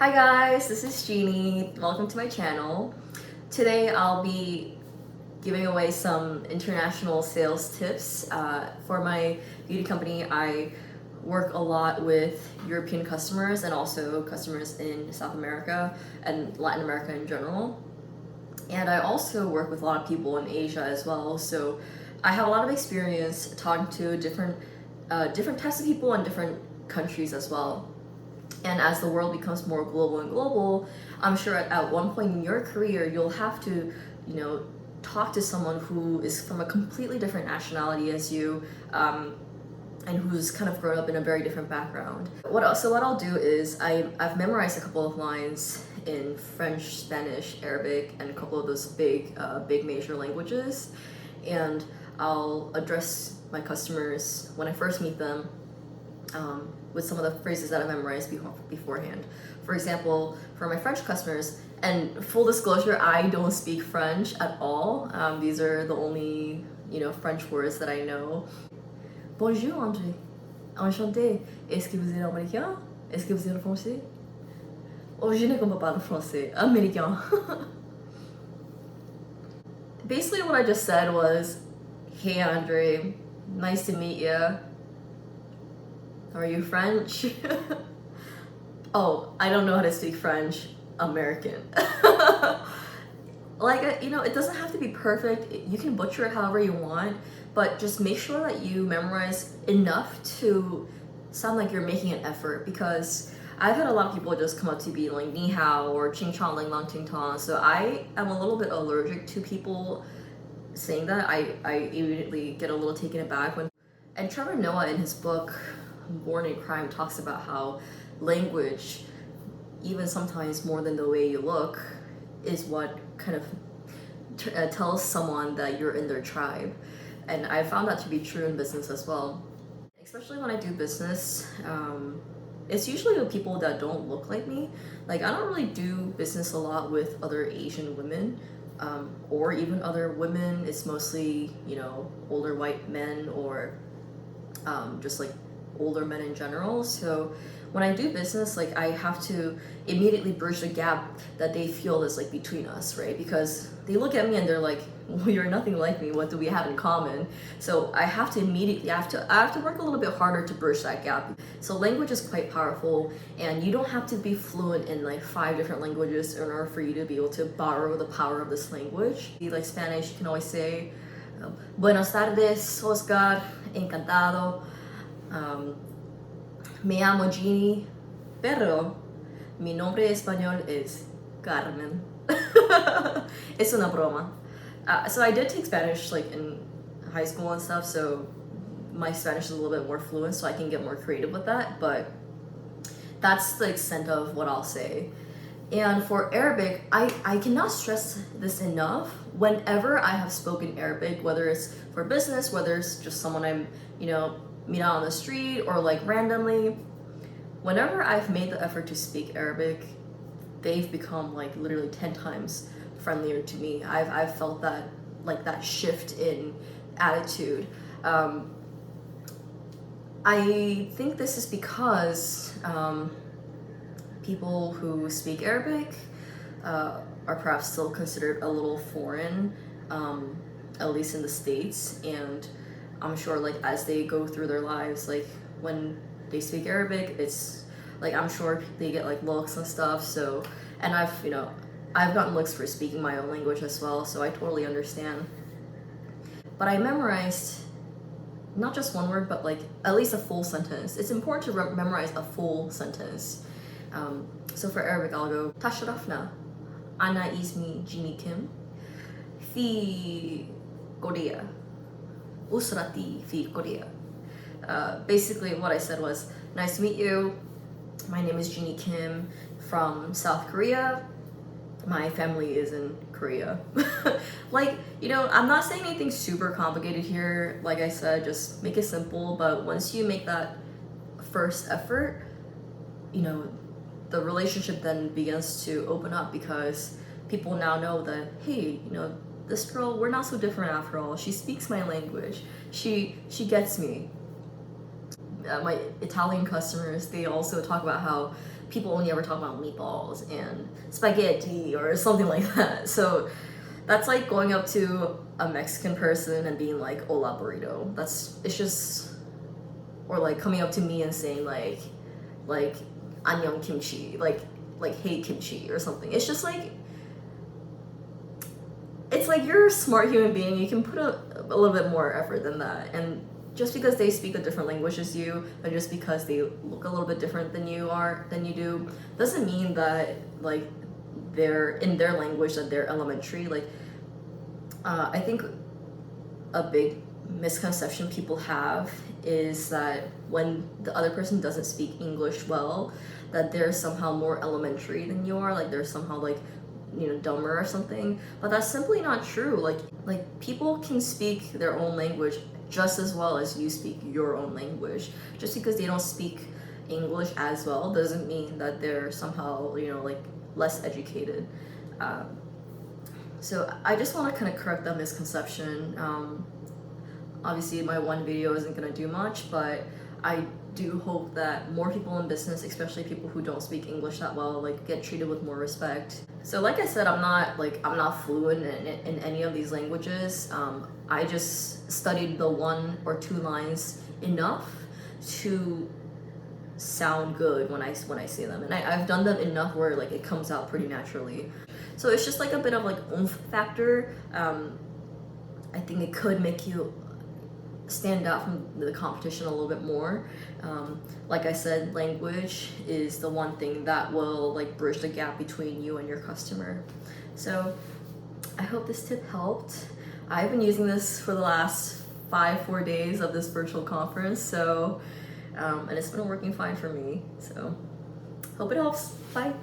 Hi guys, this is Jeannie. Welcome to my channel. Today I'll be giving away some international sales tips. For my beauty company, I work a lot with European customers and also customers in South America and Latin America in general. And I also work with a lot of people in Asia as well. So I have a lot of experience talking to different types of people in different countries as well. And as the world becomes more global and global, I'm sure at one point in your career, you'll have to, talk to someone who is from a completely different nationality as you, and who's kind of grown up in a very different background. What I'll do is I've memorized a couple of lines in French, Spanish, Arabic, and a couple of those big major languages, and I'll address my customers when I first meet them with some of the phrases that I memorized beforehand. For example, for my French customers, and full disclosure, I don't speak French at all. These are the only French words that I know. Bonjour André, enchanté. Est-ce que vous êtes américain? Est-ce que vous êtes français? Oh, je ne comprends pas le français. Américain. Basically, what I just said was, "Hey Andre, nice to meet you. Are you French?" Oh, I don't know how to speak French. American. It doesn't have to be perfect. You can butcher it however you want, but just make sure that you memorize enough to sound like you're making an effort, because I've had a lot of people just come up to be like ni hao or ching chong ling long ting tong, so I am a little bit allergic to people saying that. I immediately get a little taken aback when. And Trevor Noah in his book Born in Crime talks about how language, even sometimes more than the way you look, is what kind of tells someone that you're in their tribe. And I found that to be true in business as well. Especially when I do business, it's usually with people that don't look like me. Like, I don't really do business a lot with other Asian women, or even other women. It's mostly, older white men or just like older men in general. So when I do business, like, I have to immediately bridge the gap that they feel is like between us, right? Because they look at me and they're like, well, you're nothing like me, what do we have in common? So I have to work a little bit harder to bridge that gap. So language is quite powerful, and you don't have to be fluent in like 5 different languages in order for you to be able to borrow the power of this language. Like Spanish, you can always say, Buenos tardes, Oscar, encantado. Me llamo Jeannie, pero mi nombre español es Carmen. Es una broma. So I did take Spanish like in high school and stuff, so my Spanish is a little bit more fluent, so I can get more creative with that, but that's the extent of what I'll say. And for Arabic, I cannot stress this enough. Whenever I have spoken Arabic, whether it's for business, whether it's just someone I'm, meet out on the street or like randomly, whenever I've made the effort to speak Arabic, they've become like literally 10 times friendlier to me. I've felt that, like, that shift in attitude. I think this is because people who speak Arabic are perhaps still considered a little foreign, at least in the States, and I'm sure like as they go through their lives, like when they speak Arabic, it's like, I'm sure they get like looks and stuff. So, and I've gotten looks for speaking my own language as well, so I totally understand. But I memorized not just one word, but like at least a full sentence. It's important to memorize a full sentence. So for Arabic, I'll go Tashrafna, Ana ismi Jeannie Kim, fi Korea, Usrati fi Korea. Basically, what I said was, nice to meet you. My name is Jeannie Kim from South Korea. My family is in Korea. Like, I'm not saying anything super complicated here. Like I said, just make it simple. But once you make that first effort, the relationship then begins to open up, because people now know that, hey, this girl, we're not so different after all. She speaks my language. She gets me. My Italian customers, they also talk about how people only ever talk about meatballs and spaghetti or something like that. So that's like going up to a Mexican person and being like, "Hola burrito." It's just, or like coming up to me and saying like "Annyeong kimchi," like "Hey kimchi" or something. It's just like, it's like you're a smart human being. You can put a little bit more effort than that. And just because they speak a different language as you, or just because they look a little bit different than you do, doesn't mean that like they're in their language that they're elementary. Like I think a big misconception people have is that when the other person doesn't speak English well, that they're somehow more elementary than you are, like they're somehow like, you know, dumber or something. But that's simply not true. Like people can speak their own language just as well as you speak your own language. Just because they don't speak English as well doesn't mean that they're somehow, you know, like less educated. So I just want to kind of correct that misconception. Obviously my one video isn't gonna do much, but I do hope that more people in business, especially people who don't speak English that well, like get treated with more respect. So like I said, I'm not fluent in any of these languages. I just studied the 1 or 2 lines enough to sound good when I say them, and I've done them enough where like it comes out pretty naturally. So it's just like a bit of like oomph factor. I think it could make you stand out from the competition a little bit more. Like I said, language is the one thing that will like bridge the gap between you and your customer. So I hope this tip helped. I've been using this for the last 4 days of this virtual conference, so and it's been working fine for me. So hope it helps. Bye.